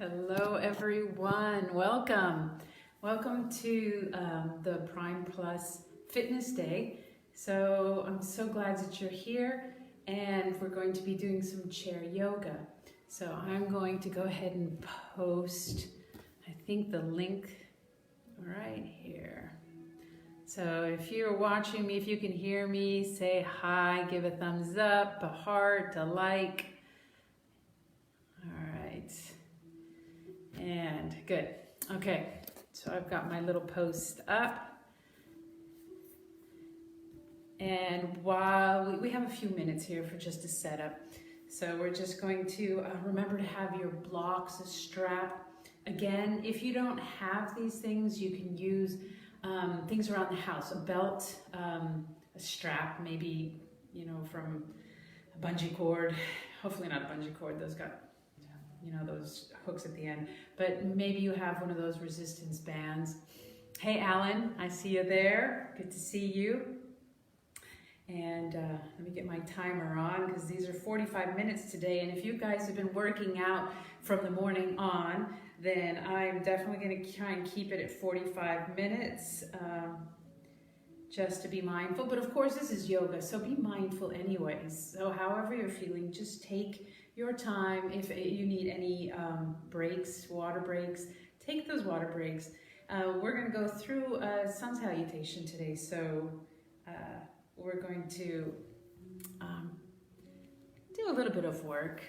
Hello everyone, welcome. Welcome to the Prime Plus Fitness Day. So I'm so glad that you're here and we're going to be doing some chair yoga. So I'm going to go ahead and post, I think the link right here. So if you're watching me, if you can hear me, say hi, give a thumbs up, a heart, a like. All right. And good. Okay, so I've got my little post up. And while we have a few minutes here for just a setup. So we're just going to remember to have your blocks, a strap. Again, if you don't have these things, you can use things around the house, a belt, a strap, maybe, you know, from a bungee cord. Hopefully not a bungee cord, those got, you know, those hooks at the end, but maybe you have one of those resistance bands. Hey Alan, I see you there. Good to see you. And let me get my timer on because these are 45 minutes today. And if you guys have been working out from the morning on, then I'm definitely going to try and keep it at 45 minutes just to be mindful. But of course, this is yoga, so be mindful anyways. So however you're feeling, just take your time. If you need any breaks, water breaks, take those water breaks. We're going to go through sun salutation today. So we're going to do a little bit of work.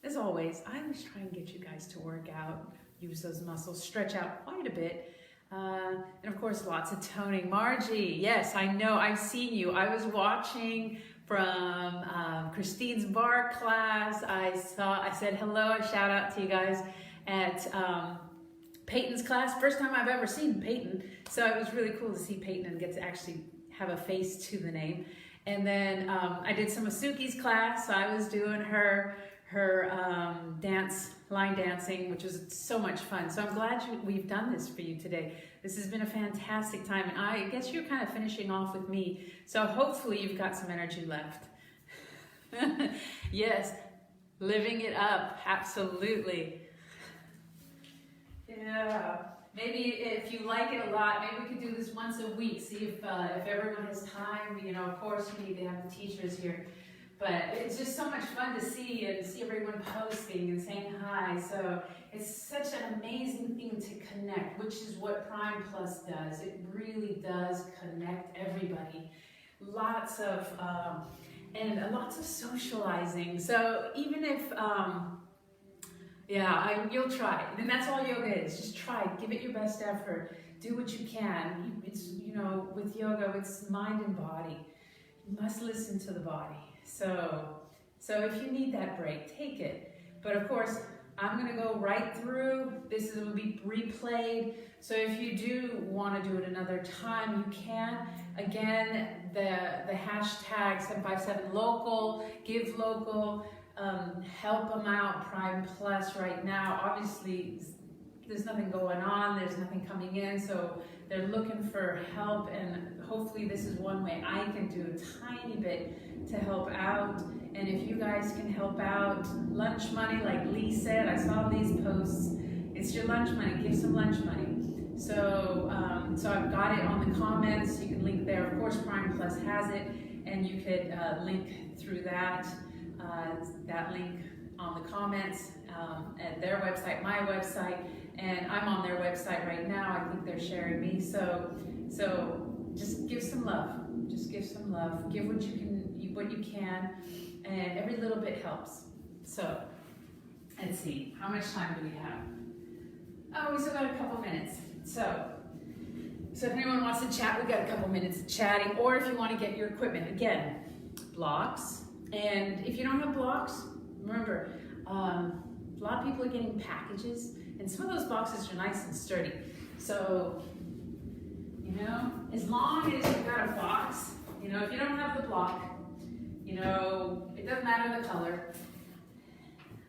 As always, I always try and get you guys to work out, use those muscles, stretch out quite a bit. And of course, lots of toning. Margie, yes, I know, I've seen you. I was watching from Christine's bar class. I said hello, a shout out to you guys at Peyton's class. First time I've ever seen Peyton. So it was really cool to see Peyton and get to actually have a face to the name. And then I did some of Suki's class. So I was doing her line dancing, which was so much fun. So I'm glad we've done this for you today. This has been a fantastic time, and I guess you're kind of finishing off with me. So hopefully you've got some energy left. Yes, living it up, absolutely. Yeah, maybe if you like it a lot, maybe we could do this once a week. See if everyone has time. You know, of course you need to have the teachers here. But it's just so much fun to see and see everyone posting and saying hi. So it's such an amazing thing to connect, which is what Prime Plus does. It really does connect everybody. Lots of socializing. So even if you'll try, and that's all yoga is. Just try, give it your best effort, do what you can. It's, you know, with yoga, it's mind and body. You must listen to the body. So if you need that break, take it. But of course, I'm going to go right through. This will be replayed. So if you do want to do it another time, you can. Again, the hashtag 757local, give local, help them out, Prime Plus right now. Obviously, there's nothing going on, there's nothing coming in, so they're looking for help, and hopefully this is one way I can do a tiny bit to help out. And if you guys can help out, lunch money, like Lee said, I saw these posts, it's your lunch money, give some lunch money. So I've got it on the comments, you can link there. Of course, Prime Plus has it, and you could link through that link on the comments at their website, my website, and I'm on their website right now. I think they're sharing me. So just give some love. Just give some love. Give what you can, and every little bit helps. So let's see, how much time do we have? Oh, we still got a couple minutes. So if anyone wants to chat, we got a couple minutes of chatting. Or if you want to get your equipment, again, blocks. And if you don't have blocks, remember, a lot of people are getting packages, and some of those boxes are nice and sturdy. So, you know, as long as you've got a box, you know, if you don't have the block, you know, it doesn't matter the color,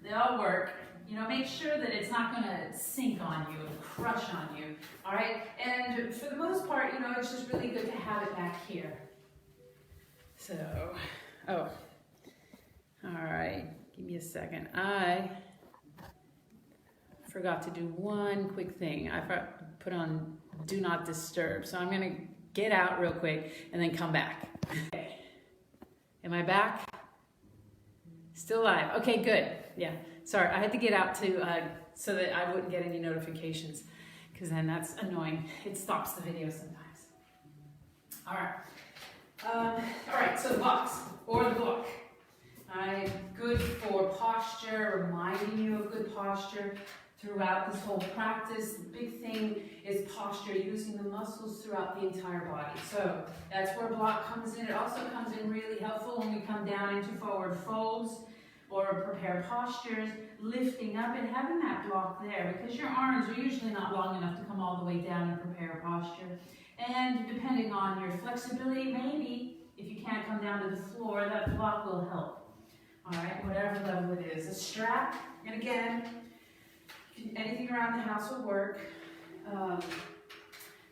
they all work. You know, make sure that it's not going to sink on you and crush on you, all right? And for the most part, you know, it's just really good to have it back here. So, all right, give me a second. I forgot to do one quick thing. I put on do not disturb. So I'm gonna get out real quick and then come back. Okay. Am I back? Still live. Okay, good. Yeah. Sorry, I had to get out to so that I wouldn't get any notifications, because then that's annoying. It stops the video sometimes. All right. So the box or the block. Good for posture, reminding you of good posture throughout this whole practice. The big thing is posture, using the muscles throughout the entire body. So that's where block comes in. It also comes in really helpful when we come down into forward folds or prepare postures, lifting up and having that block there, because your arms are usually not long enough to come all the way down and prepare posture. And depending on your flexibility, maybe if you can't come down to the floor, that block will help. All right, whatever level it is. A strap, and again, anything around the house will work.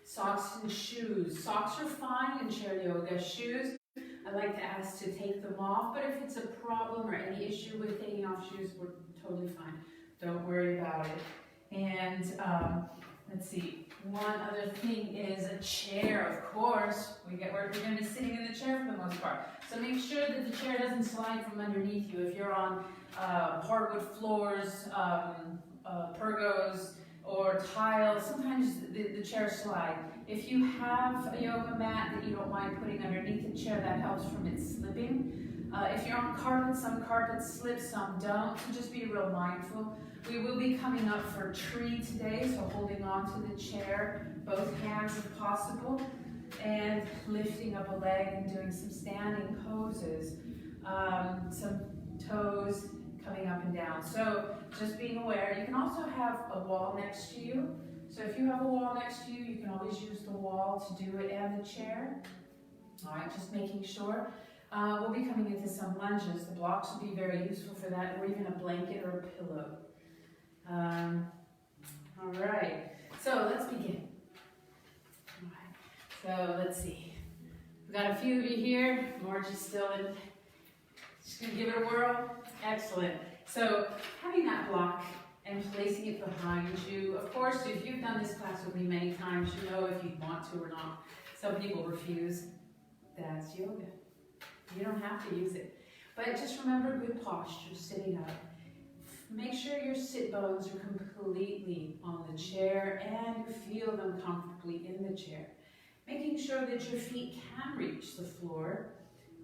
Socks and shoes. Socks are fine in chair yoga. Shoes, I like to ask to take them off, but if it's a problem or any issue with taking off shoes, we're totally fine. Don't worry about it. And let's see, one other thing is a chair, of course. We're going to be sitting in the chair for the most part. So make sure that the chair doesn't slide from underneath you. If you're on hardwood floors, pergos, or tiles, sometimes the chairs slide. If you have a yoga mat that you don't mind putting underneath the chair, that helps from it slipping. If you're on carpet, some carpets slip, some don't, so just be real mindful. We will be coming up for tree today, so holding on to the chair, both hands if possible, and lifting up a leg and doing some standing poses, some toes coming up and down. So just being aware. You can also have a wall next to you. So if you have a wall next to you, you can always use the wall to do it and the chair. All right, just making sure. We'll be coming into some lunges. The blocks will be very useful for that, or even a blanket or a pillow. All right, so let's begin. All right. So let's see. We've got a few of you here. Margie's still in. Just gonna give it a whirl. Excellent. So having that block and placing it behind you. Of course, if you've done this class with me many times, you know if you want to or not. Some people refuse. That's yoga. You don't have to use it. But just remember good posture, sitting up. Make sure your sit bones are completely on the chair and you feel them comfortably in the chair. Making sure that your feet can reach the floor.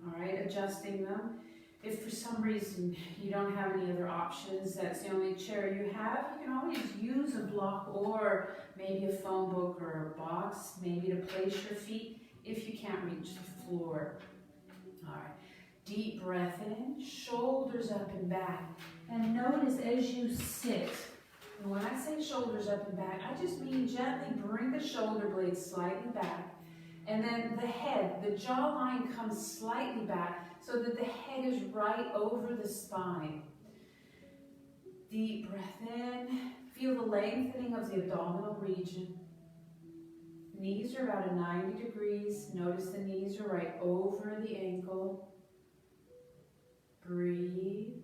All right, adjusting them. If for some reason you don't have any other options, that's the only chair you have, you can always use a block or maybe a phone book or a box, maybe to place your feet if you can't reach the floor. All right, deep breath in, shoulders up and back. And notice as you sit, and when I say shoulders up and back, I just mean gently bring the shoulder blades slightly back. And then the head, the jawline comes slightly back so that the head is right over the spine. Deep breath in. Feel the lengthening of the abdominal region. Knees are about 90 degrees. Notice the knees are right over the ankle. Breathe.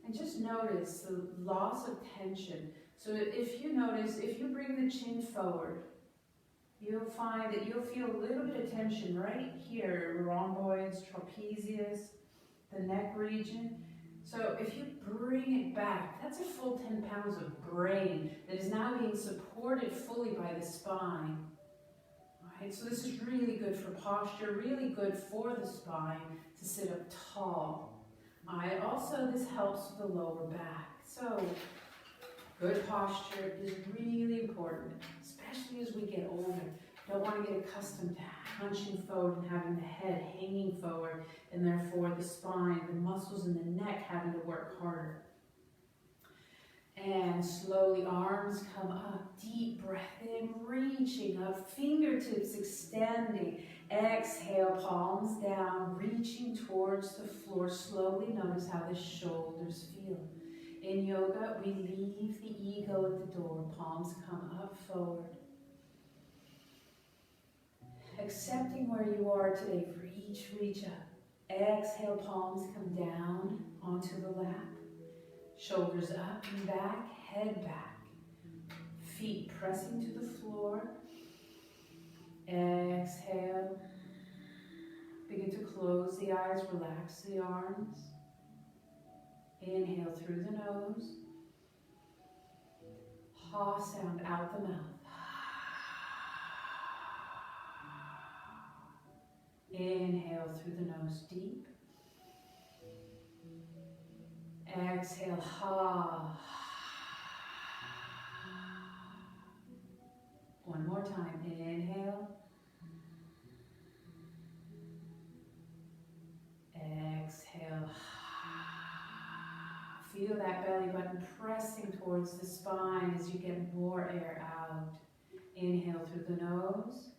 And just notice the loss of tension. So if you notice, if you bring the chin forward, you'll find that you'll feel a little bit of tension right here, rhomboids, trapezius, the neck region. So if you bring it back, that's a full 10 pounds of brain that is now being supported fully by the spine. All right, so this is really good for posture, really good for the spine to sit up tall. All right, also this helps with the lower back. So good posture is really important, especially as we get older. Don't want to get accustomed to hunching forward and having the head hanging forward, and therefore the spine, the muscles in the neck having to work harder. And slowly arms come up, deep breath in, reaching up, fingertips extending. Exhale, palms down, reaching towards the floor. Slowly notice how the shoulders feel. In yoga, we leave the ego at the door. Palms come up forward. Accepting where you are today for each reach up. Exhale, palms come down onto the lap. Shoulders up and back, head back. Feet pressing to the floor. Exhale. Begin to close the eyes, relax the arms. Inhale through the nose. Ha sound out the mouth. Inhale through the nose deep. Exhale, ha. One more time. Inhale. Exhale. Feel that belly button pressing towards the spine as you get more air out. Inhale through the nose.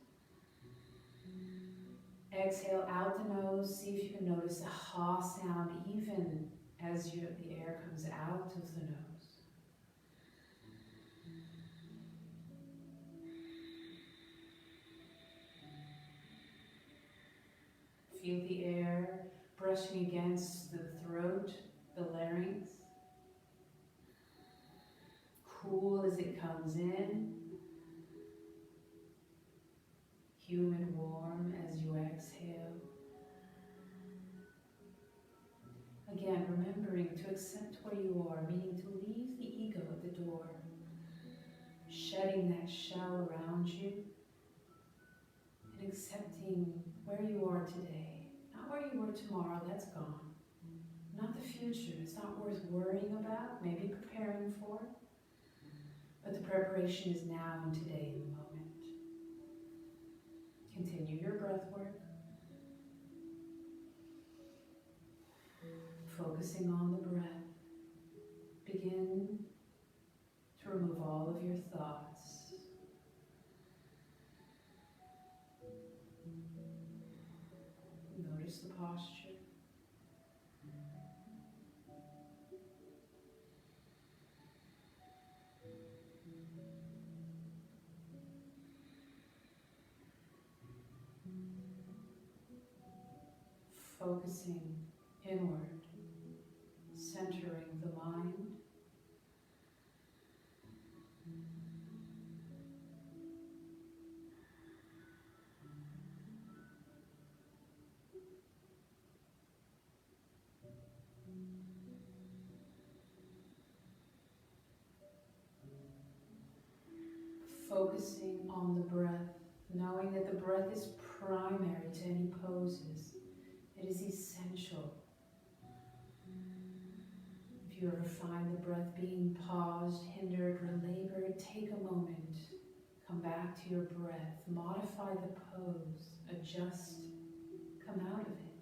Exhale out the nose. See if you can notice the ha sound even as the air comes out of the nose. Feel the air brushing against the throat, the larynx. Cool as it comes in. Humid, warm as you exhale. Again, remembering to accept where you are, meaning to leave the ego at the door. Shedding that shell around you. And accepting where you are today. Not where you were tomorrow, that's gone. Not the future, it's not worth worrying about, maybe preparing for. But the preparation is now and today in the moment. Continue your breath work. Focusing on the breath. Begin to remove all of your thoughts. Notice the posture. Focusing inward, centering the mind. Focusing on the breath, knowing that the breath is primary to any poses. It is essential. If you ever find the breath being paused, hindered, or labored, take a moment. Come back to your breath. Modify the pose. Adjust. Come out of it.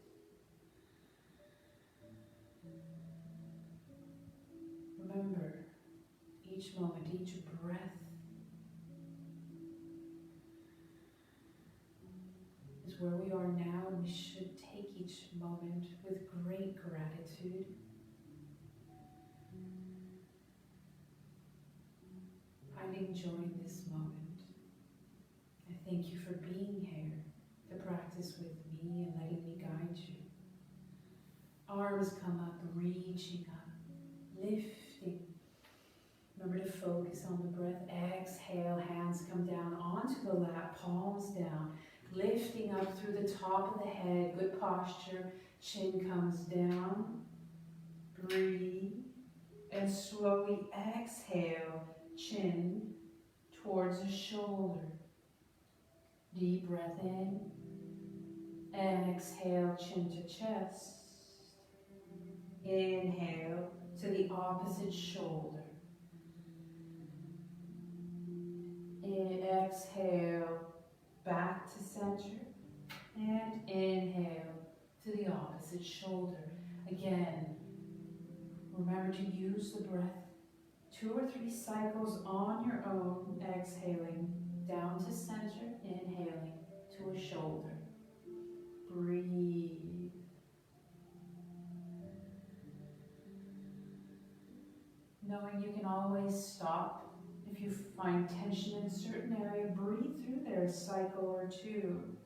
Remember, each moment, each breath is where we are now, and we should take each moment with great gratitude. Finding joy in this moment. I thank you for being here to practice with me and letting me guide you. Arms come up, reaching up, lifting. Remember to focus on the breath. Exhale, hands come down onto the lap, palms down. Lifting up through the top of the head, good posture. Chin comes down. Breathe. And slowly exhale, chin towards the shoulder. Deep breath in. Exhale, chin to chest. Inhale to the opposite shoulder. Exhale, back to center. And inhale to the opposite shoulder. Again, remember to use the breath 2 or 3 cycles on your own, exhaling down to center, inhaling to a shoulder. Breathe. Knowing you can always stop. If you find tension in a certain area, breathe through there a cycle or 2.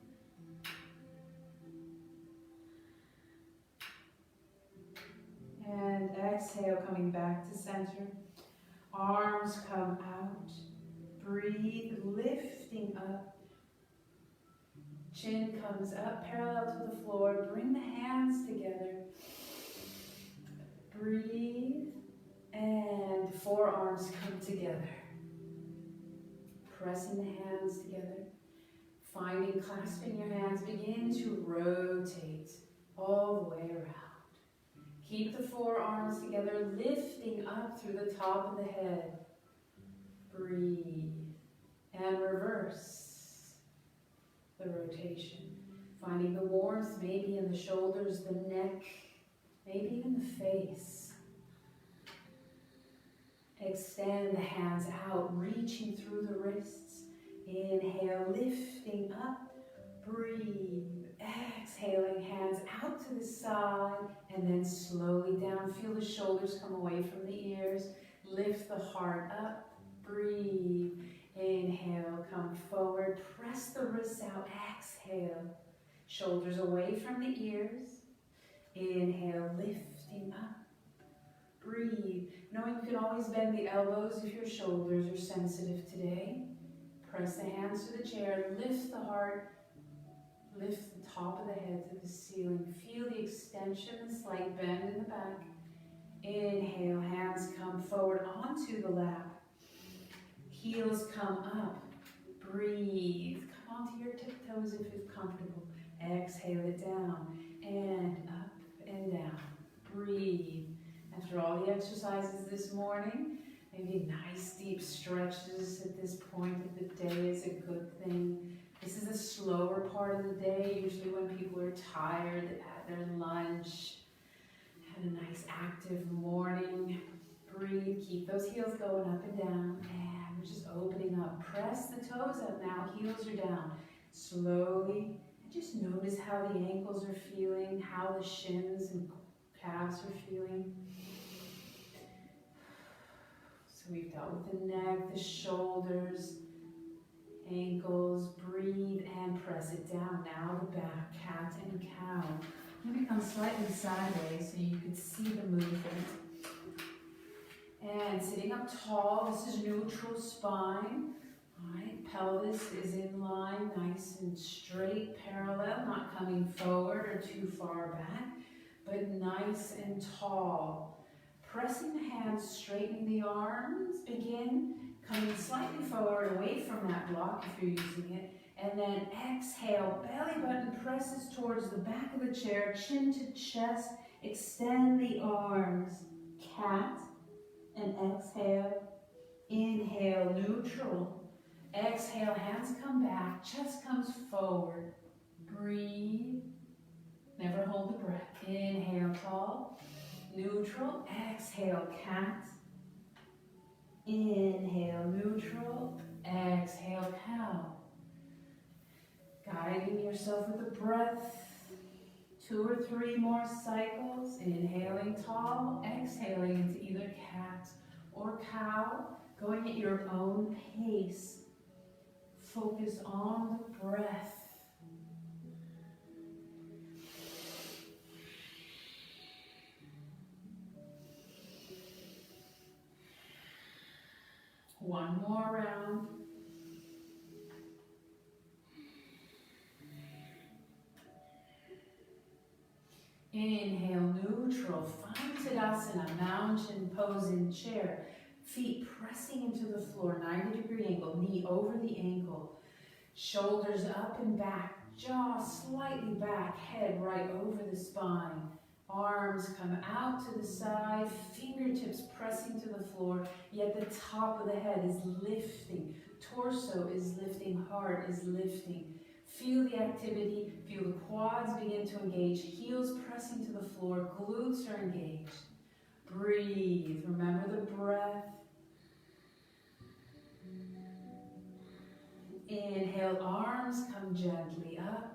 And exhale. exhale, coming back to center. Arms come out. Breathe, lifting up. Chin comes up, parallel to the floor. Bring the hands together. Breathe, and forearms come together. Pressing the hands together. Finding, clasping your hands, begin to rotate all the way around. Keep the forearms together, lifting up through the top of the head. Breathe. And reverse the rotation. Finding the warmth maybe in the shoulders, the neck, maybe even the face. Extend the hands out, reaching through the wrists. Inhale, lifting up. Breathe. Exhaling, hands out to the side and then slowly down. Feel the shoulders come away from the ears. Lift the heart up. Breathe. Inhale, come forward. Press the wrists out. Exhale. Shoulders away from the ears. Inhale, lifting up. Breathe. Knowing you can always bend the elbows if your shoulders are sensitive today. Press the hands to the chair. Lift the heart. Lift the top of the head to the ceiling. Feel the extension, the slight bend in the back. Inhale, hands come forward onto the lap. Heels come up. Breathe. Come onto your tiptoes if it's comfortable. Exhale it down and up and down. Breathe. After all the exercises this morning, maybe nice deep stretches at this point of the day is a good thing. This is a slower part of the day, usually when people are tired at their lunch. Had a nice active morning. Breathe, keep those heels going up and down. And we're just opening up. Press the toes up now, heels are down. Slowly, and just notice how the ankles are feeling, how the shins and calves are feeling. So we've dealt with the neck, the shoulders, ankles. Breathe and press it down. Now the back, cat and cow. Maybe come slightly sideways so you can see the movement. And sitting up tall, this is neutral spine. All right, pelvis is in line, nice and straight, parallel, not coming forward or too far back, but nice and tall. Pressing the hands, straightening the arms, begin coming slightly forward away from that block if you're using it, and then exhale, belly button presses towards the back of the chair, chin to chest, extend the arms, cat, and exhale, inhale, neutral, exhale, hands come back, chest comes forward, breathe, never hold the breath, inhale, tall, neutral, exhale, cat, inhale, neutral, exhale, cow. Guiding yourself with the breath. 2 or 3 more cycles. Inhaling tall, exhaling into either cat or cow. Going at your own pace. Focus on the breath. One more round. Inhale, neutral. Find Tadasana, mountain pose in chair. Feet pressing into the floor, 90-degree angle, knee over the ankle. Shoulders up and back, jaw slightly back, head right over the spine. Arms come out to the side, fingertips pressing to the floor, yet the top of the head is lifting. Torso is lifting, heart is lifting. Feel the activity, feel the quads begin to engage, heels pressing to the floor, glutes are engaged. Breathe, remember the breath. Inhale, arms come gently up.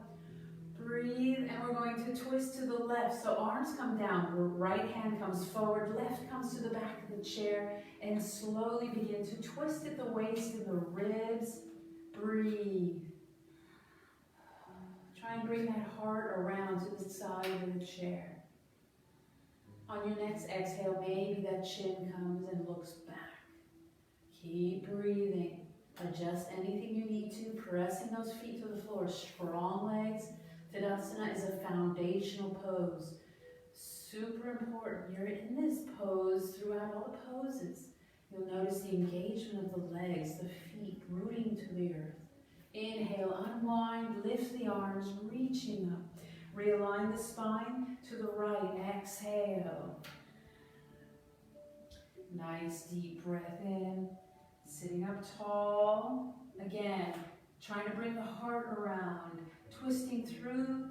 Breathe, and we're going to twist to the left. So arms come down, right hand comes forward, left comes to the back of the chair, and slowly begin to twist at the waist and the ribs. Breathe. Try and bring that heart around to the side of the chair. On your next exhale, maybe that chin comes and looks back. Keep breathing. Adjust anything you need to, pressing those feet to the floor. Strong legs. Tadasana is a foundational pose. Super important. You're in this pose throughout all the poses. You'll notice the engagement of the legs, the feet rooting to the earth. Inhale, unwind, lift the arms, reaching up. Realign the spine to the right. Exhale. Nice deep breath in. Sitting up tall. Again, trying to bring the heart around. Twisting through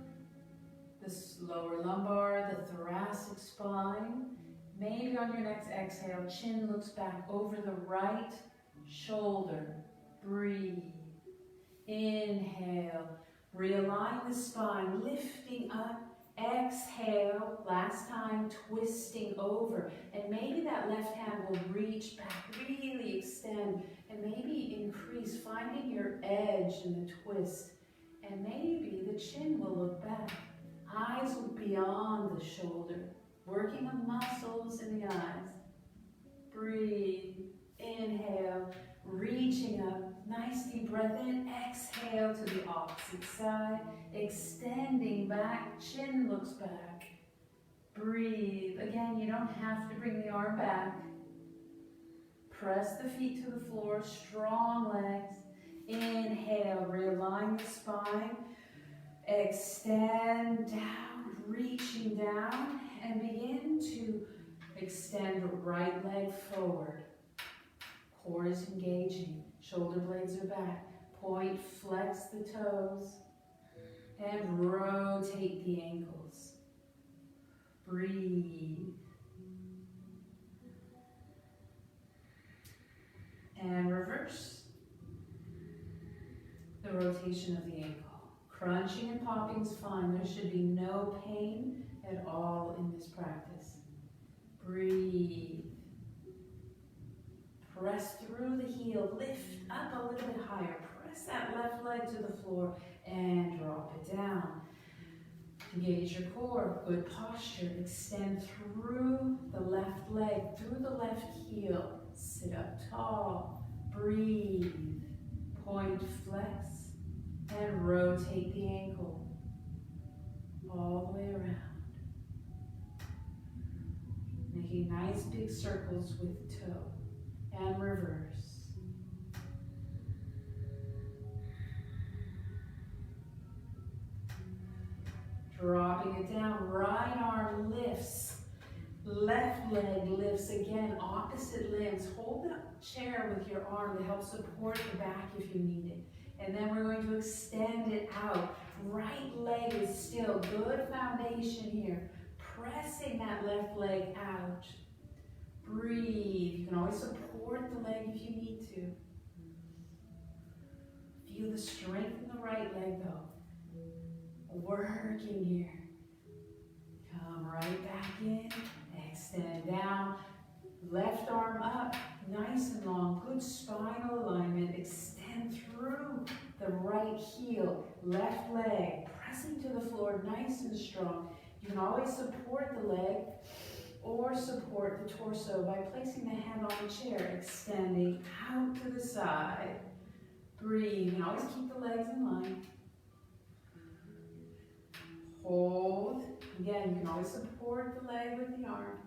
the lower lumbar, the thoracic spine. Maybe on your next exhale, chin looks back over the right shoulder. Breathe. Inhale. Realign the spine, lifting up. Exhale. Last time, twisting over. And maybe that left hand will reach back, really extend, and maybe increase, finding your edge in the twist. And maybe the chin will look back. Eyes look beyond the shoulder, working the muscles in the eyes. Breathe. Inhale. Reaching up. Nice deep breath in. Exhale to the opposite side. Extending back. Chin looks back. Breathe. Again, you don't have to bring the arm back. Press the feet to the floor. Strong legs. Inhale. Realign the spine. Extend down. Reaching down. And begin to extend the right leg forward. Core is engaging. Shoulder blades are back. Point, flex the toes. And rotate the ankles. Breathe. And reverse the rotation of the ankle. Crunching and popping is fine. There should be no pain at all in this practice. Breathe. Press through the heel. Lift up a little bit higher. Press that left leg to the floor and drop it down. Engage your core. Good posture. Extend through the left leg, through the left heel. Sit up tall. Breathe. Point, flex, and rotate the ankle all the way around. Making nice big circles with the toe. And reverse. Dropping it down. Right arm lifts. Left leg lifts. Again, opposite limbs. Hold the chair with your arm to help support the back if you need it. And then we're going to extend it out. Right leg is still. Good foundation here. Pressing that left leg out. Breathe. You can always support the leg if you need to. Feel the strength in the right leg though. Working here. Come right back in. Extend down. Left arm up. Nice and long. Good spinal alignment. Extend through the right heel. Left leg. Pressing to the floor. Nice and strong. You can always support the leg or support the torso by placing the hand on the chair, extending out to the side. Breathe, and always keep the legs in line. Hold. Again, you can always support the leg with the arm.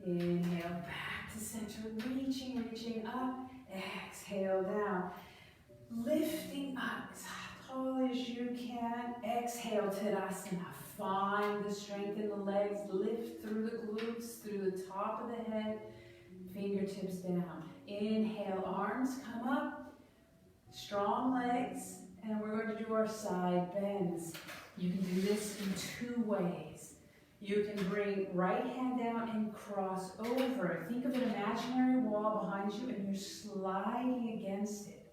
Inhale, back to center, reaching up. Exhale down. Lifting up as tall as you can. Exhale, Tadasana. Find the strength in the legs. Lift through the glutes, through the top of the head. Fingertips down. Inhale, arms come up. Strong legs. And we're going to do our side bends. You can do this in two ways. You can bring right hand down and cross over. Think of an imaginary wall behind you and you're sliding against it.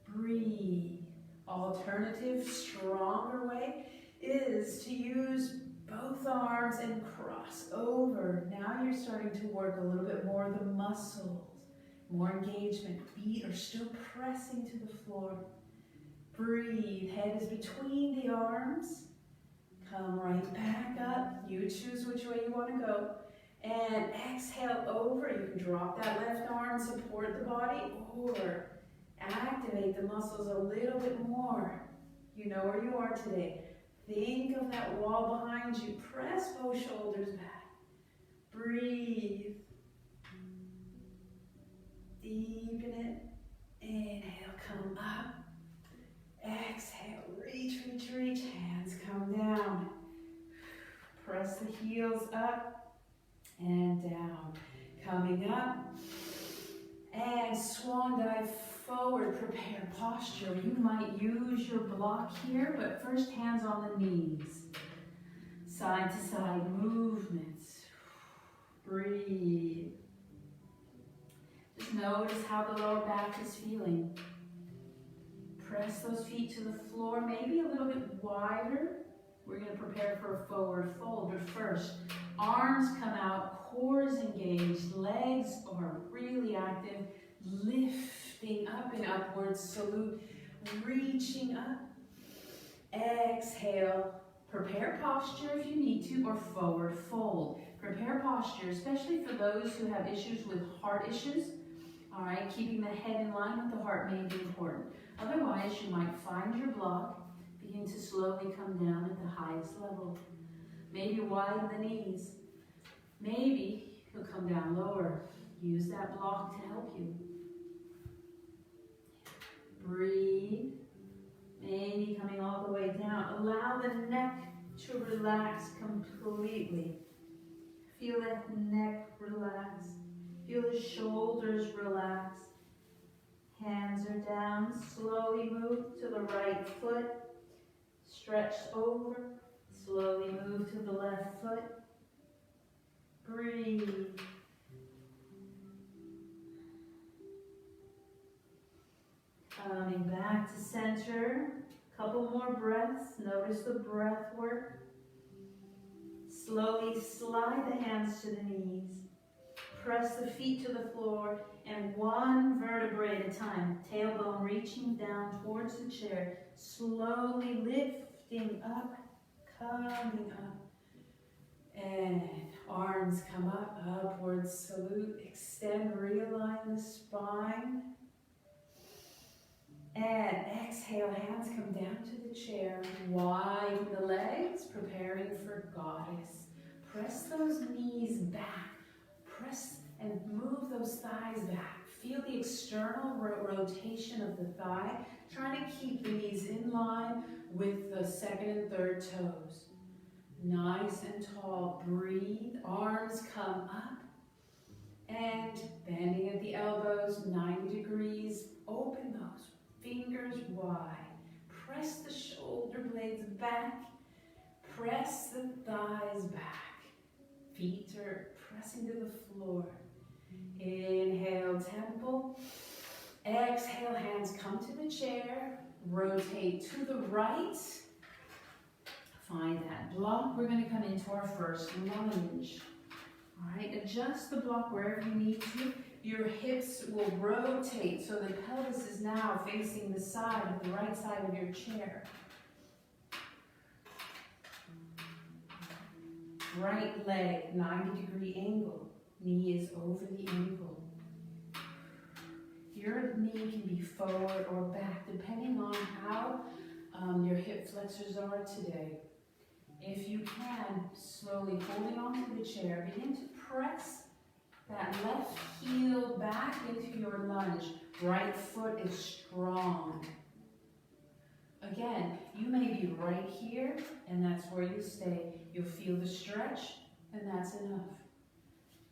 Breathe. Alternative, stronger way is to use both arms and cross over. Now you're starting to work a little bit more of the muscles, more engagement. Feet are still pressing to the floor. Breathe. Head is between the arms. Come right back up. You choose which way you want to go. And exhale over. You can drop that left arm, support the body, or activate the muscles a little bit more. You know where you are today. Think of that wall behind you. Press both shoulders back. Breathe. Deepen it. Inhale, come up. Exhale, reach, reach, reach. Hands come down. Press the heels up and down. Coming up. And swan dive forward. Prepare posture. You might use your block here, but first hands on the knees. Side to side movements. Breathe. Just notice how the lower back is feeling. Press those feet to the floor, maybe a little bit wider. We're going to prepare for a forward fold, but first, arms come out, core is engaged, legs are really active, lifting up and upwards, salute, reaching up. Exhale, prepare posture if you need to, or forward fold. Prepare posture, especially for those who have issues with heart issues. All right, keeping the head in line with the heart may be important. Otherwise, you might find your block, begin to slowly come down at the highest level. Maybe widen the knees. Maybe you'll come down lower. Use that block to help you. Breathe. Maybe coming all the way down. Allow the neck to relax completely. Feel that neck relax. Feel the shoulders relax. Hands are down. Slowly move to the right foot. Stretch over. Slowly move to the left foot. Breathe. Coming back to center. Couple more breaths. Notice the breath work. Slowly slide the hands to the knees. Press the feet to the floor, and one vertebrae at a time. Tailbone reaching down towards the chair. Slowly lifting up, coming up. And arms come up, upwards, salute, extend, realign the spine. And exhale, hands come down to the chair. Widen the legs, preparing for goddess. Press those knees back. Press and move those thighs back. Feel the external rotation of the thigh. Trying to keep the knees in line with the second and third toes. Nice and tall. Breathe. Arms come up. And bending at the elbows, 90 degrees. Open those fingers wide. Press the shoulder blades back. Press the thighs back. Feet are pressing to the floor. Inhale, temple. Exhale, hands come to the chair. Rotate to the right. Find that block. We're going to come into our first lunge. All right, adjust the block wherever you need to. Your hips will rotate so the pelvis is now facing the side, the right side of your chair. Right leg, 90-degree angle. Knee is over the ankle. Your knee can be forward or back, depending on how your hip flexors are today. If you can, slowly holding onto the chair, begin to press that left heel back into your lunge. Right foot is strong. Again, you may be right here, and that's where you stay. You'll feel the stretch, and that's enough.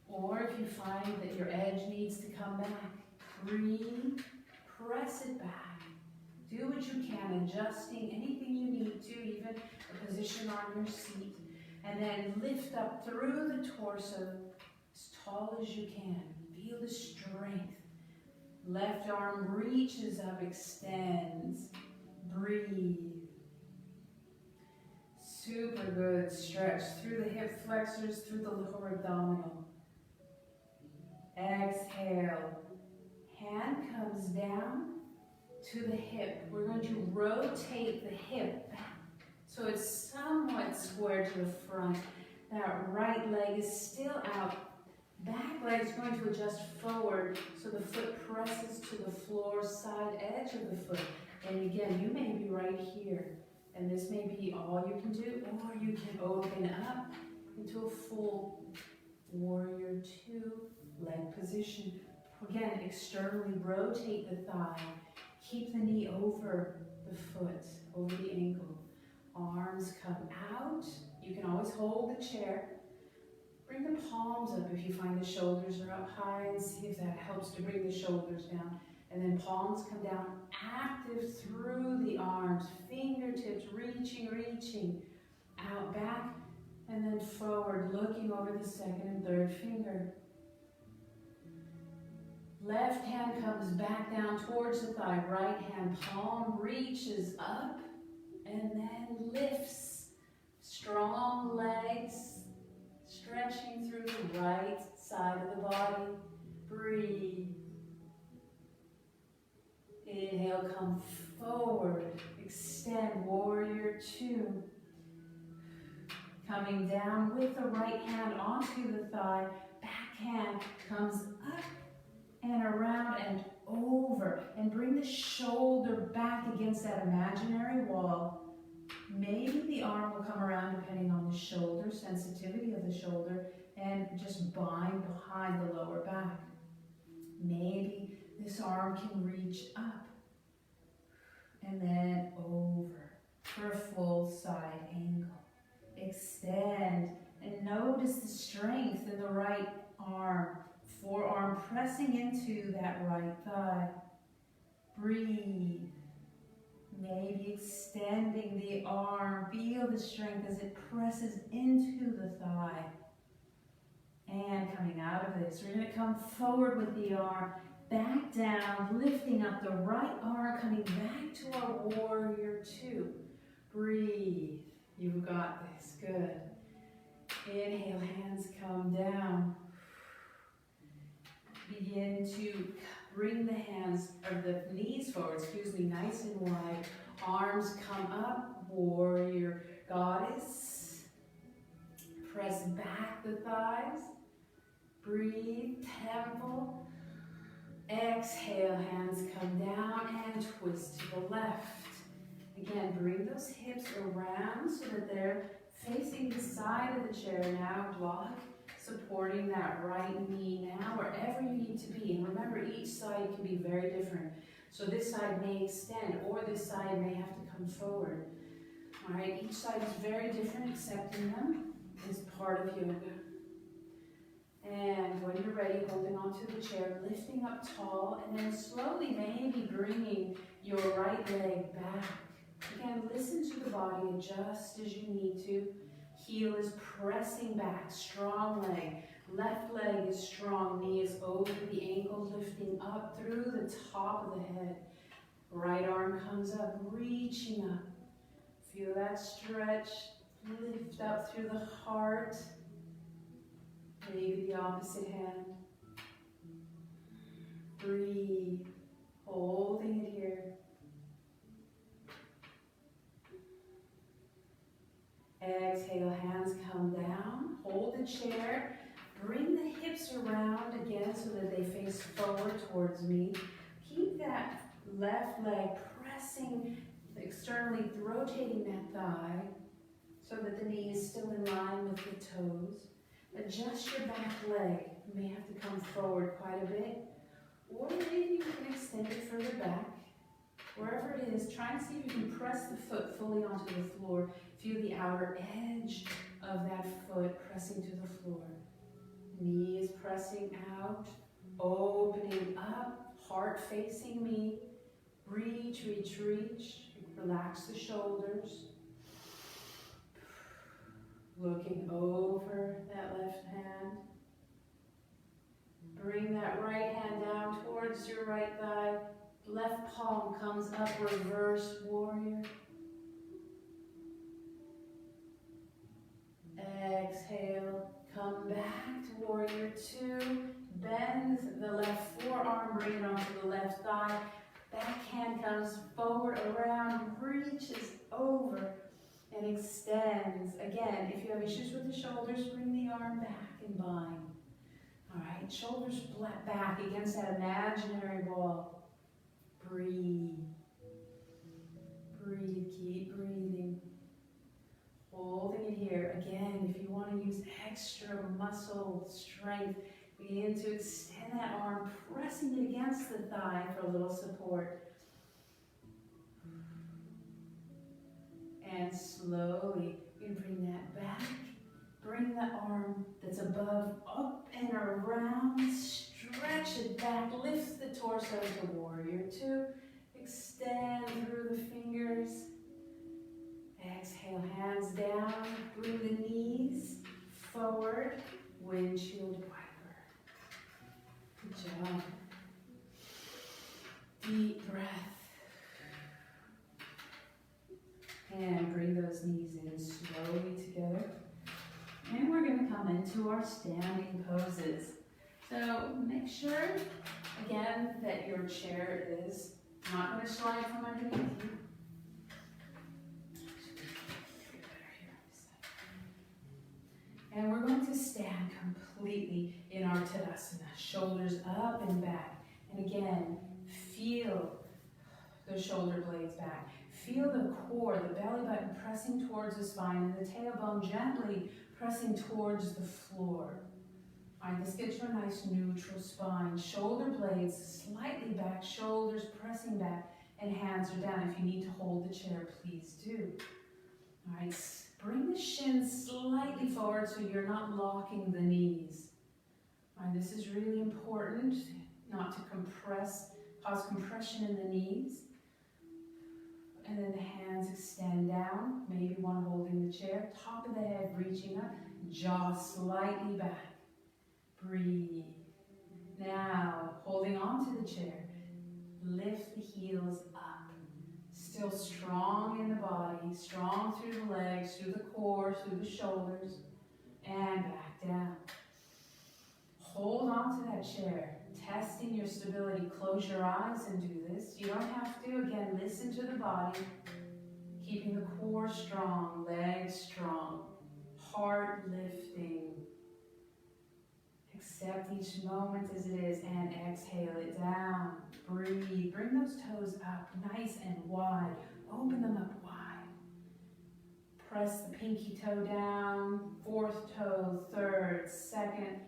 Or if you find that your edge needs to come back, breathe, press it back. Do what you can, adjusting anything you need to, even a position on your seat. And then lift up through the torso as tall as you can. Feel the strength. Left arm reaches up, extends. Breathe. Super good. Stretch through the hip flexors, through the lower abdominal. Exhale. Hand comes down to the hip. We're going to rotate the hip back So it's somewhat square to the front. That right leg is still out. Back leg is going to adjust forward so the foot presses to the floor, side edge of the foot. And again, you may be right here. And this may be all you can do, or you can open up into a full warrior two leg position. Again, externally rotate the thigh. Keep the knee over the foot, over the ankle. Arms come out. You can always hold the chair. Bring the palms up if you find the shoulders are up high, and see if that helps to bring the shoulders down. And then palms come down, active through the arms, fingertips reaching, out, back, and then forward, looking over the second and third finger. Left hand comes back down towards the thigh, right hand palm reaches up, and then lifts. Strong legs, stretching through the right side of the body. Breathe. Inhale, come forward, extend, warrior two. Coming down with the right hand onto the thigh, back hand comes up and around and over. And bring the shoulder back against that imaginary wall. Maybe the arm will come around depending on the shoulder, sensitivity of the shoulder, and just bind behind the lower back. Maybe this arm can reach up and then over for a full side angle. Extend and notice the strength in the right arm. Forearm pressing into that right thigh. Breathe. Maybe extending the arm. Feel the strength as it presses into the thigh. And coming out of this, we're going to come forward with the arm. Back down, lifting up the right arm, coming back to our warrior two. Breathe. You've got this. Good. Inhale, hands come down. Begin to bring the hands, or the knees forward, nice and wide. Arms come up, warrior goddess. Press back the thighs. Breathe, temple. Exhale, hands come down and twist to the left. Again, bring those hips around so that they're facing the side of the chair now. Block, supporting that right knee now, wherever you need to be. And remember, each side can be very different. So this side may extend, or this side may have to come forward. All right, each side is very different. Accepting them is part of yoga. And when you're ready, holding onto the chair, lifting up tall, and then slowly maybe bringing your right leg back. Again, listen to the body, adjust as you need to. Heel is pressing back, strong leg. Left leg is strong, knee is over the ankle, lifting up through the top of the head. Right arm comes up, reaching up. Feel that stretch, lift up through the heart. Maybe the opposite hand. Breathe, holding it here. Exhale, hands come down. Hold the chair. Bring the hips around again so that they face forward towards me. Keep that left leg pressing externally, rotating that thigh so that the knee is still in line with the toes. Adjust your back leg. You may have to come forward quite a bit, or maybe you can extend it further back. Wherever it is, try and see if you can press the foot fully onto the floor. Feel the outer edge of that foot pressing to the floor. Knee is pressing out, opening up, heart facing me. Reach, reach, reach. Relax the shoulders. Looking over that left hand. Bring that right hand down towards your right thigh. Left palm comes up, reverse warrior. Exhale, come back to warrior two. Bend the left forearm, bring it onto the left thigh. Back hand comes forward, around, reaches over. and extends. Again, if you have issues with the shoulders, bring the arm back and bind. All right, shoulders flat back against that imaginary wall. Breathe. Breathe, keep breathing. Holding it here. Again, if you want to use extra muscle strength, begin to extend that arm, pressing it against the thigh for a little support. And slowly, you can bring that back. Bring the arm that's above up and around. Stretch it back. Lift the torso to warrior two. Extend through the fingers. Exhale, hands down. Bring the knees forward. Windshield wiper. Good job. Deep breath. And bring those knees in slowly together. And we're going to come into our standing poses. So make sure, again, that your chair is not going to slide from underneath you. And we're going to stand completely in our Tadasana, shoulders up and back. And again, feel the shoulder blades back. Feel the core, the belly button pressing towards the spine, and the tailbone gently pressing towards the floor. All right, this gets you a nice neutral spine. Shoulder blades slightly back, shoulders pressing back, and hands are down. If you need to hold the chair, please do. All right, bring the shins slightly forward so you're not locking the knees. All right, this is really important, not to cause compression in the knees. And then the hands extend down, maybe one holding the chair, top of the head reaching up, jaw slightly back. Breathe. Now, holding on to the chair, lift the heels up. Still strong in the body, strong through the legs, through the core, through the shoulders, and back down. Hold on to that chair. Testing your stability. Close your eyes and do this. You don't have to. Again, listen to the body. Keeping the core strong, legs strong, heart lifting. Accept each moment as it is and exhale it down. Breathe. Bring those toes up nice and wide. Open them up wide. Press the pinky toe down. Fourth toe, third, second.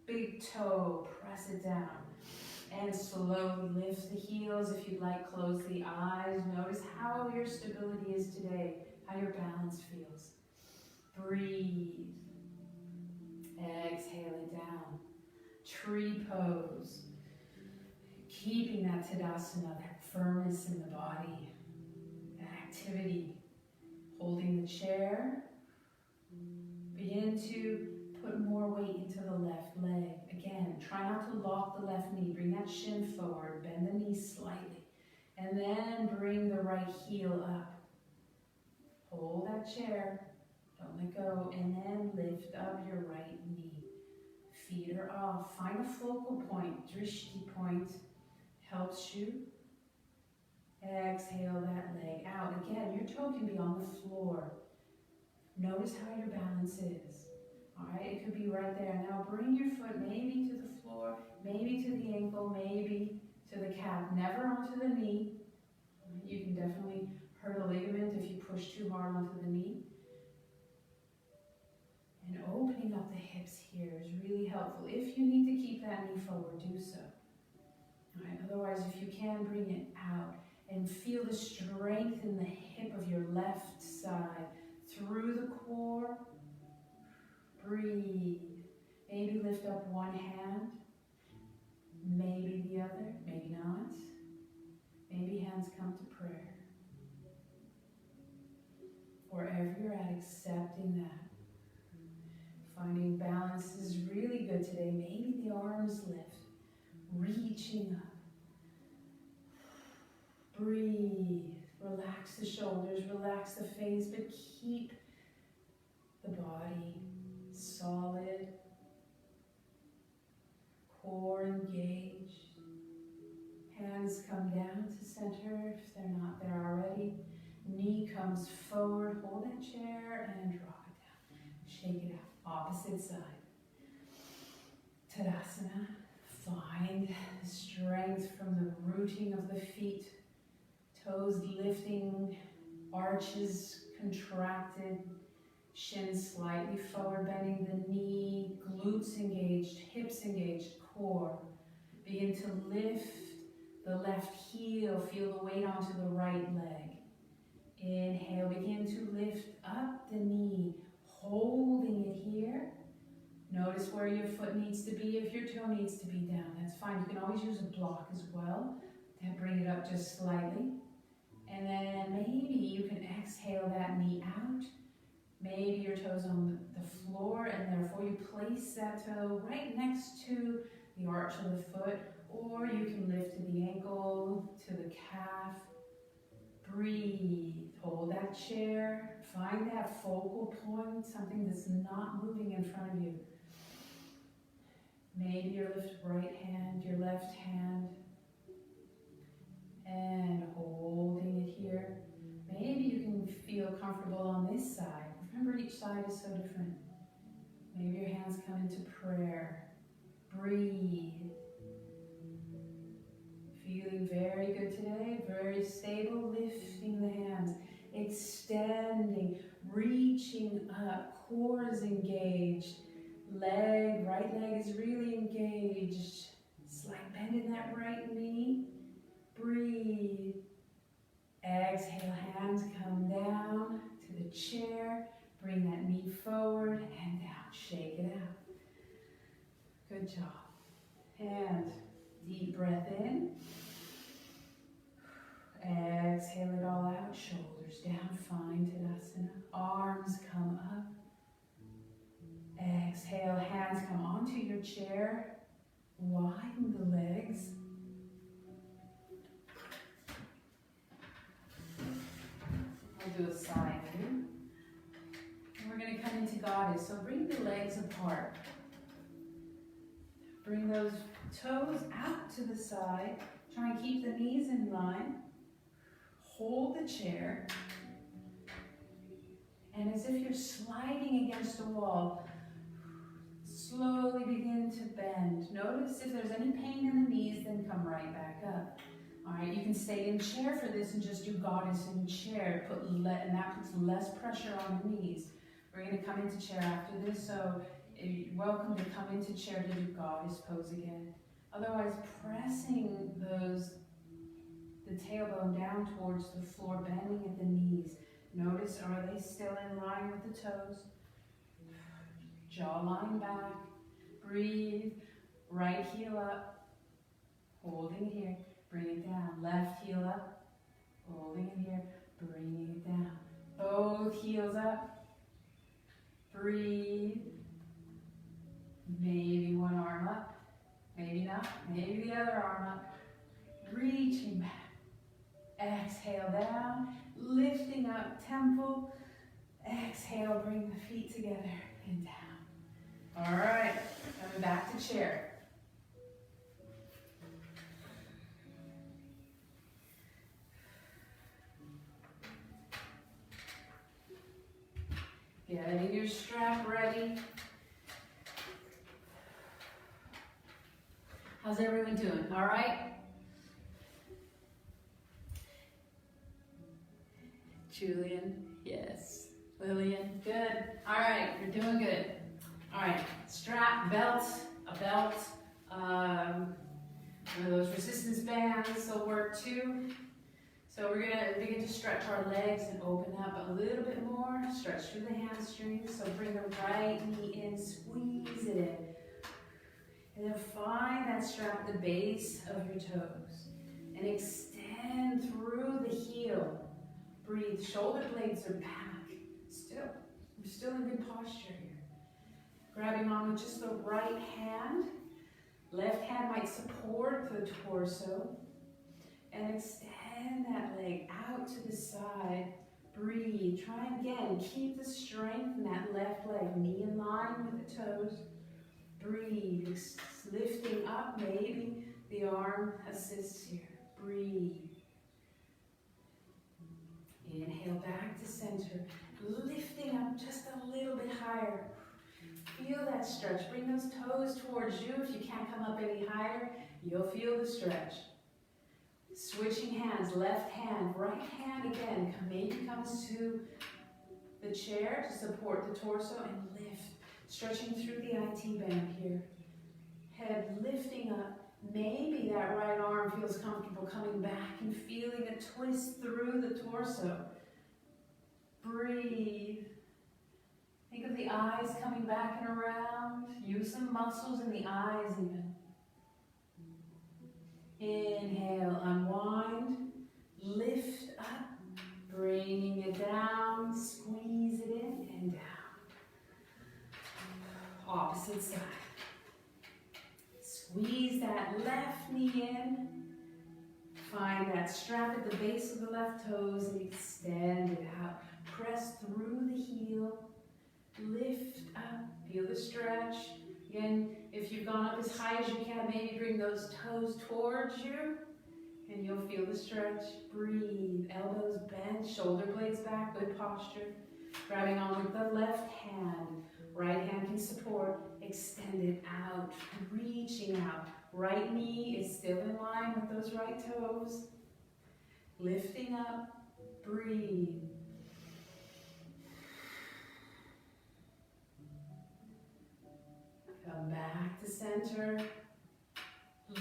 Big toe, press it down. And slowly lift the heels. If you'd like, close the eyes. Notice how your stability is today, how your balance feels. Breathe. Exhale it down. Tree pose. Keeping that Tadasana, that firmness in the body, that activity. Holding the chair. Begin to put more weight into the left leg. Again, try not to lock the left knee. Bring that shin forward. Bend the knee slightly. And then bring the right heel up. Hold that chair. Don't let go. And then lift up your right knee. Feet are off. Find a focal point. Drishti point helps you. Exhale that leg out. Again, your toe can be on the floor. Notice how your balance is. All right, it could be right there. Now bring your foot maybe to the floor, maybe to the ankle, maybe to the calf. Never onto the knee. You can definitely hurt a ligament if you push too hard onto the knee. And opening up the hips here is really helpful. If you need to keep that knee forward, do so. All right, otherwise, if you can, bring it out and feel the strength in the hip of your left side through the core. Breathe. Maybe lift up one hand, maybe the other, maybe not. Maybe hands come to prayer. Wherever you're at, accepting that. Finding balance is really good today. Maybe the arms lift, reaching up. Breathe. Relax the shoulders, relax the face, but keep the body solid, core engaged. Hands come down to center if they're not there already. Knee comes forward, hold that chair and drop it down. Shake it out, opposite side. Tadasana, find the strength from the rooting of the feet, toes lifting, arches contracted, shins slightly forward, bending the knee, glutes engaged, hips engaged, core. Begin to lift the left heel, feel the weight onto the right leg. Inhale, begin to lift up the knee, holding it here. Notice where your foot needs to be. If your toe needs to be down, that's fine. You can always use a block as well to bring it up just slightly. And then maybe you can exhale that knee out. Maybe your toe's on the floor, and therefore you place that toe right next to the arch of the foot, or you can lift to the ankle, to the calf. Breathe. Hold that chair. Find that focal point, something that's not moving in front of you. Maybe your right hand, your left hand, and holding it here. Maybe you can feel comfortable on this side. Remember, each side is so different. Maybe your hands come into prayer. Breathe. Feeling very good today, very stable, lifting the hands, extending, reaching up, core is engaged, right leg is really engaged, slight bend in that right knee, breathe, exhale, hands come down to the chair, bring that knee forward and down, shake it out, good job, and deep breath in. Exhale it all out, shoulders down, find Tadasana. Arms come up. Exhale, hands come onto your chair. Widen the legs. I'll do a side view. And we're going to come into Goddess. So bring the legs apart. Bring those toes out to the side. Try and keep the knees in line. Hold the chair. And as if you're sliding against a wall, slowly begin to bend. Notice if there's any pain in the knees, then come right back up. All right, you can stay in chair for this and just do Goddess in chair. And that puts less pressure on the knees. We're going to come into chair after this, so you're welcome to come into chair to do Goddess pose again. Otherwise, pressing the tailbone down towards the floor, bending at the knees. Notice, are they still in line with the toes? Jawline back. Breathe. Right heel up. Holding it here. Bring it down. Left heel up. Holding it here. Bringing it down. Both heels up. Breathe. Maybe one arm up. Maybe not. Maybe the other arm up. Reaching back. Exhale down. Lifting up temple. Exhale, bring the feet together and down. All right, coming back to chair. Getting your strap ready. How's everyone doing? All right? Julian, yes. Lillian, good. All right, you're doing good. All right, strap, belt, a belt. One of those resistance bands will work too. So we're gonna begin to stretch our legs and open up a little bit more. Stretch through the hamstrings. So bring the right knee in, squeeze it in. And then find that strap at the base of your toes. And extend through the heel. Breathe, shoulder blades are back. We're still in good posture here. Grabbing on with just the right hand. Left hand might support the torso. And extend that leg out to the side. Breathe. Try again. Keep the strength in that left leg. Knee in line with the toes. Breathe. Lifting up. Maybe the arm assists here. Breathe. Inhale back to center, lifting up just a little bit higher. Feel that stretch. Bring those toes towards you. If you can't come up any higher, you'll feel the stretch. Switching hands, left hand, right hand again. Maybe comes to the chair to support the torso and lift. Stretching through the IT band here. Head lifting up. Maybe that right arm feels comfortable coming back and feeling a twist through the torso. Breathe. Think of the eyes coming back and around. Use some muscles in the eyes even. Inhale, unwind. Lift up. Bringing it down. Squeeze it in and down. Opposite side. Squeeze that left knee in. Find that strap at the base of the left toes and extend it out. Press through the heel. Lift up. Feel the stretch. Again, if you've gone up as high as you can, maybe bring those toes towards you and you'll feel the stretch. Breathe. Elbows bent, shoulder blades back, good posture. Grabbing on with the left hand. Right hand can support. Extend it out. Reaching out. Right knee is still in line with those right toes. Lifting up. Breathe. Come back to center.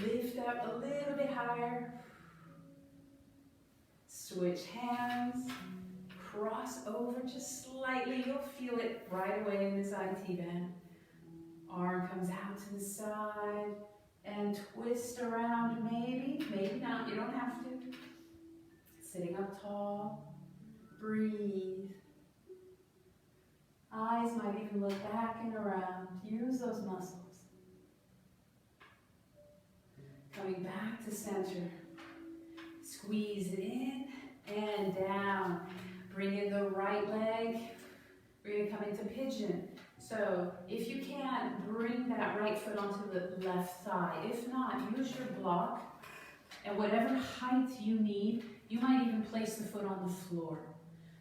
Lift up a little bit higher. Switch hands. Cross over just slightly. You'll feel it right away in this IT band. Arm comes out to the side and twist around. Maybe, maybe not. You don't have to. Sitting up tall. Breathe. Eyes might even look back and around. Use those muscles. Coming back to center. Squeeze it in and down. Bring in the right leg. We're going to come into pigeon. So if you can, bring that right foot onto the left thigh. If not, use your block. At whatever height you need, you might even place the foot on the floor.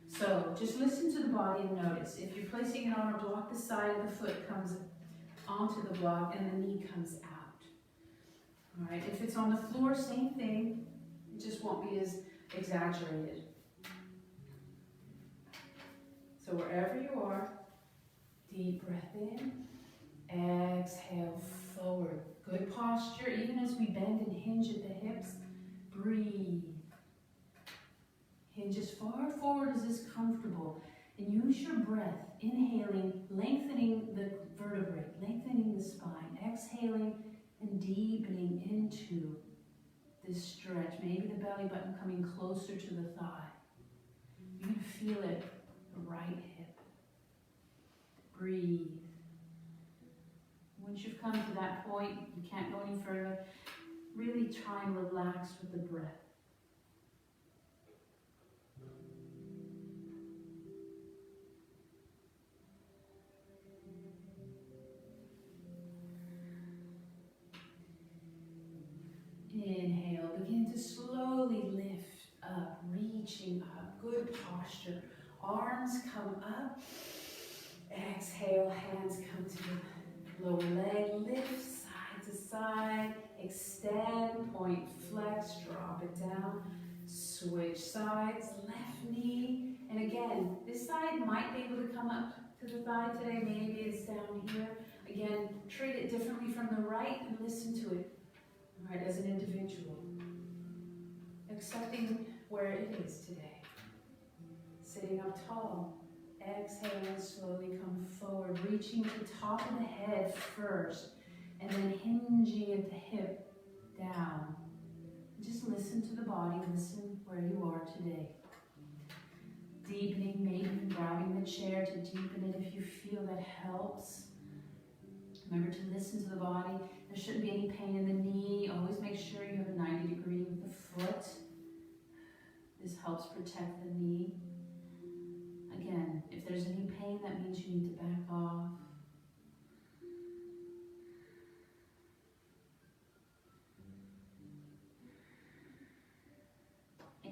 So just listen to the body and notice. If you're placing it on a block, the side of the foot comes onto the block and the knee comes out. All right, if it's on the floor, same thing. It just won't be as exaggerated. So wherever you are, deep breath in, exhale forward. Good posture, even as we bend and hinge at the hips. Breathe. Hinge as far forward as is comfortable. And use your breath, inhaling, lengthening the vertebrae, lengthening the spine. Exhaling and deepening into this stretch. Maybe the belly button coming closer to the thigh. You're going to feel it, the right hip. Breathe. Once you've come to that point, you can't go any further, really try and relax with the breath. Inhale, begin to slowly lift up, reaching up, good posture. Arms come up. Exhale, hands come to the lower leg, lift side to side, extend, point, flex, drop it down, switch sides, left knee, and again, this side might be able to come up to the thigh today, maybe it's down here. Again, treat it differently from the right and listen to it, all right, as an individual. Accepting where it is today. Sitting up tall. Exhale and slowly come forward, reaching to the top of the head first, and then hinging at the hip down. Just listen to the body, listen where you are today. Deepening, maybe grabbing the chair to deepen it if you feel that helps. Remember to listen to the body. There shouldn't be any pain in the knee. Always make sure you have a 90 degree with the foot. This helps protect the knee. Again, if there's any pain, that means you need to back off.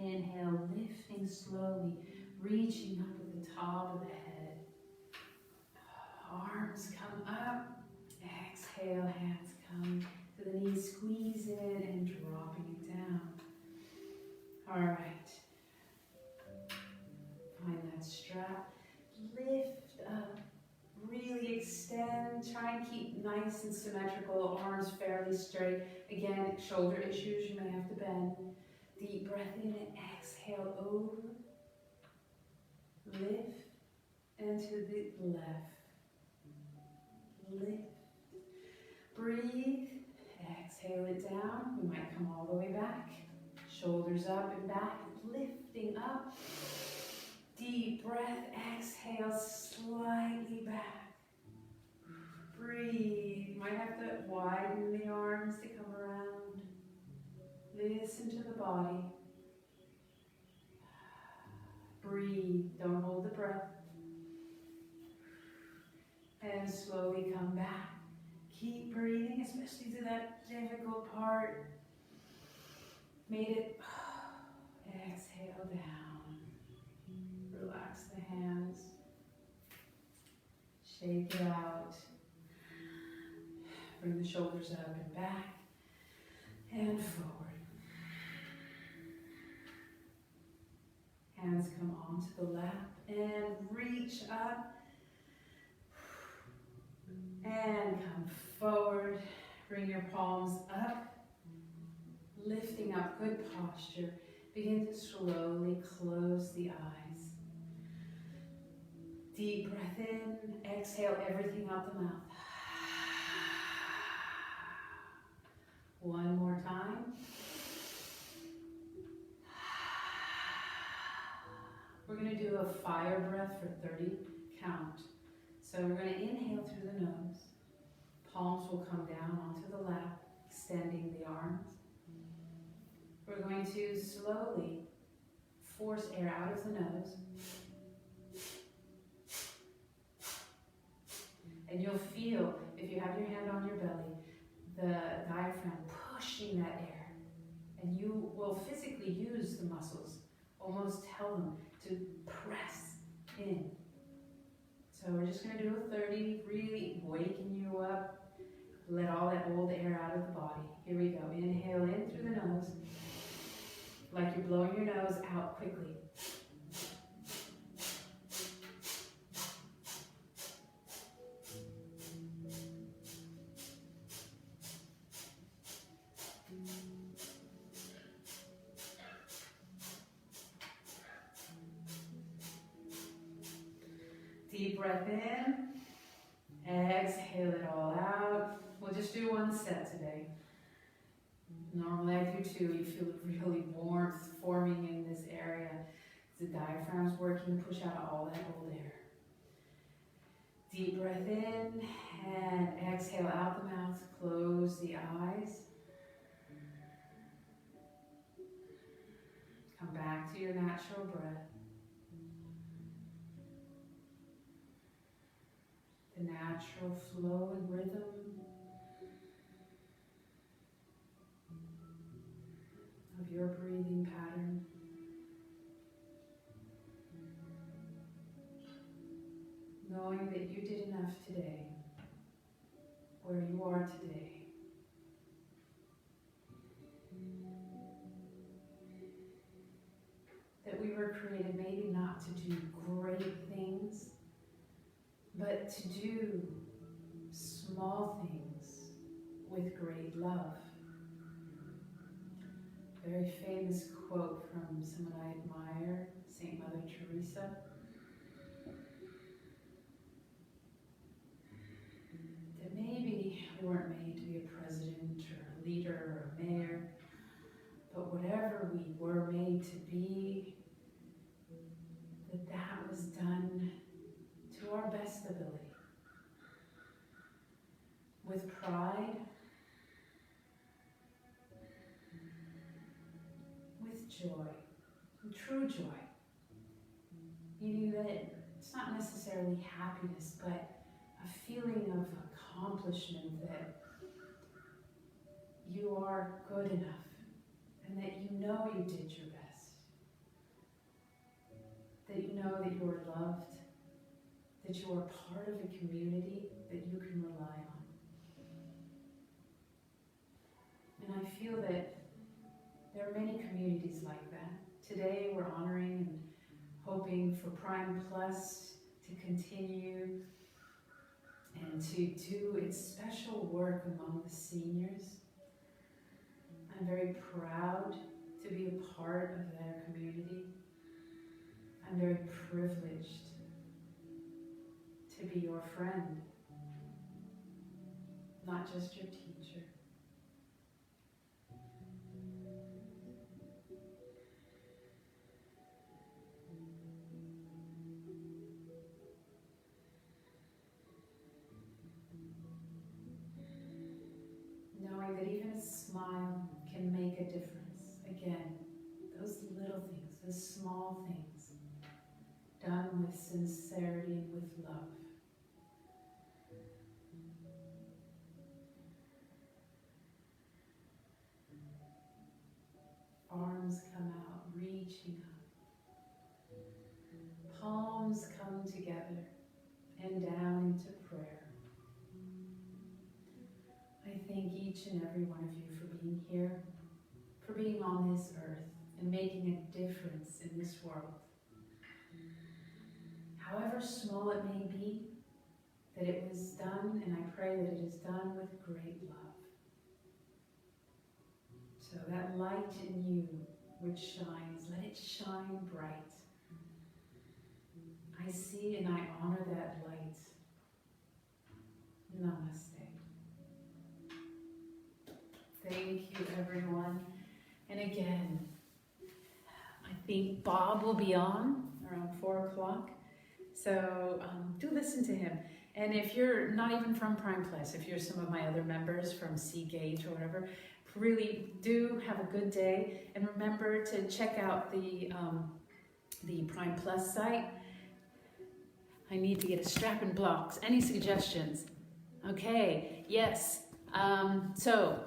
Inhale, lifting slowly, reaching up at the top of the head. Arms come up. Exhale, hands come to the knees, squeeze in and dropping it down. All right. Find that strap. Lift up. Really extend. Try and keep nice and symmetrical. Arms fairly straight. Again, shoulder issues, you may have to bend. Deep breath in and exhale over. Lift and to the left. Lift. Breathe. Exhale it down. We might come all the way back. Shoulders up and back. Lifting up. Deep breath. Exhale slightly back. Breathe. You might have to widen the arms to come around. Listen to the body. Breathe. Don't hold the breath. And slowly come back. Keep breathing, especially to that difficult part. Made it. Exhale down. Relax the hands. Shake it out. Bring the shoulders up and back. And forward. Hands come onto the lap and reach up. And come forward. Bring your palms up. Lifting up, good posture. Begin to slowly close the eyes. Deep breath in. Exhale everything out the mouth. One more time. We're going to do a fire breath for 30 count. So we're going to inhale through the nose. Palms will come down onto the lap, extending the arms. We're going to slowly force air out of the nose. And you'll feel, if you have your hand on your belly, the diaphragm pushing that air. And you will physically use the muscles, almost tell them to press in. So we're just going to do a 30, really waking you up. Let all that old air out of the body. Here we go. Inhale in through the nose. Like you're blowing your nose out quickly. Deep breath in. Exhale it all out. We'll just do one set today. Normally I do two. You feel really warmth forming in this area. The diaphragm's working to push out all that old air. Deep breath in and exhale out the mouth. Close the eyes. Come back to your natural breath. The natural flow and rhythm of your breathing pattern. Knowing that you did enough today, where you are today. That we were created maybe not to do great things, but to do small things with great love. Very famous quote from someone I admire, St. Mother Teresa. That maybe we weren't made to be a president or a leader or a mayor, but whatever we were made to be, that was done to our best ability. With pride, with joy, and true joy. Meaning that it's not necessarily happiness, but a feeling of accomplishment that you are good enough and that you know you did your best. that you know that you are loved, that you are part of a community that you can rely on. And I feel that there are many communities like that. Today we're honoring and hoping for Prime Plus to continue and to do its special work among the seniors. I'm very proud to be a part of their community. I'm very privileged to be your friend, not just your teacher. Knowing that even a smile can make a difference. Again, those little things, those small things, done with sincerity and with love. Arms come out, reaching up. Palms come together and down into prayer. I thank each and every one of you for being here, for being on this earth and making a difference in this world. However small it may be, that it was done, and I pray that it is done with great love. So that light in you which shines, let it shine bright. I see and I honor that light. Namaste. Thank you, everyone. And again, I think Bob will be on around 4 o'clock. So do listen to him. And if you're not even from Prime Plus, if you're some of my other members from Seagate or whatever, really do have a good day. And remember to check out the Prime Plus site. I need to get a strap and blocks. Any suggestions? Okay, yes. So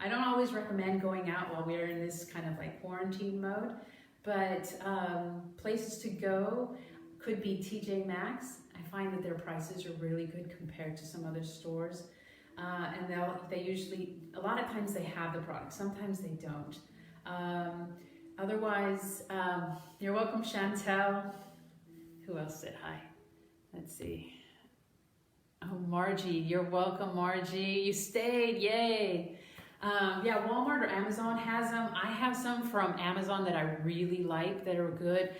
I don't always recommend going out while we're in this kind of like quarantine mode, but places to go could be TJ Maxx. I find that their prices are really good compared to some other stores. And they usually, a lot of times they have the product, sometimes they don't. Otherwise, you're welcome, Chantel. Who else said hi? Let's see. Oh, Margie, you're welcome, Margie. You stayed, yay. Yeah, Walmart or Amazon has them. I have some from Amazon that I really like, that are good,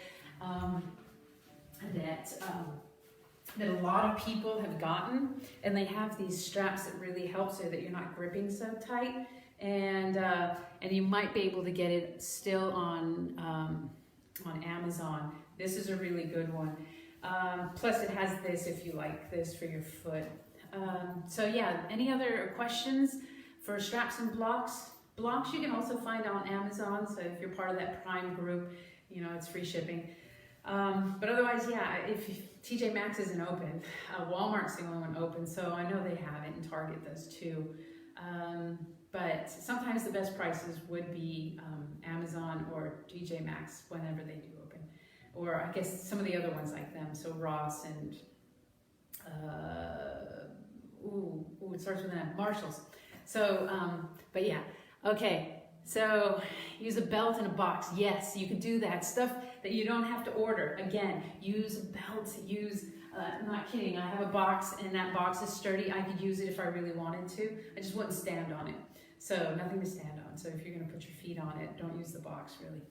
that a lot of people have gotten, and they have these straps that really help so that you're not gripping so tight, and you might be able to get it still on Amazon. This is a really good one. Plus it has this if you like this for your foot. So yeah, any other questions for straps and blocks? Blocks you can also find on Amazon, so if you're part of that Prime group, you know, it's free shipping. But otherwise, yeah, if TJ Maxx isn't open, Walmart's the only one open, so I know they have it, and Target does too. But sometimes the best prices would be Amazon or TJ Maxx whenever they do open. Or I guess some of the other ones like them, so Ross and, it starts with an Marshalls. So, but yeah, okay. So use a belt and a box. Yes, you can do that. Stuff that you don't have to order. Again, use a belt, I'm not kidding, I have a box and that box is sturdy. I could use it if I really wanted to. I just wouldn't stand on it. So nothing to stand on. So if you're gonna put your feet on it, don't use the box really.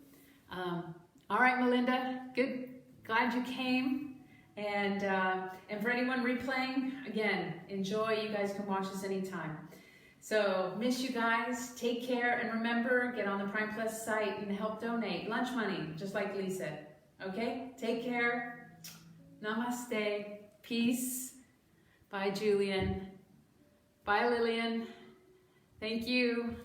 All right, Melinda, good, glad you came. And for anyone replaying, again, enjoy. You guys can watch this anytime. So, miss you guys, take care, and remember, get on the Prime Plus site and help donate. Lunch money, just like Lee said. Okay? Take care. Namaste. Peace. Bye, Julian. Bye, Lillian. Thank you.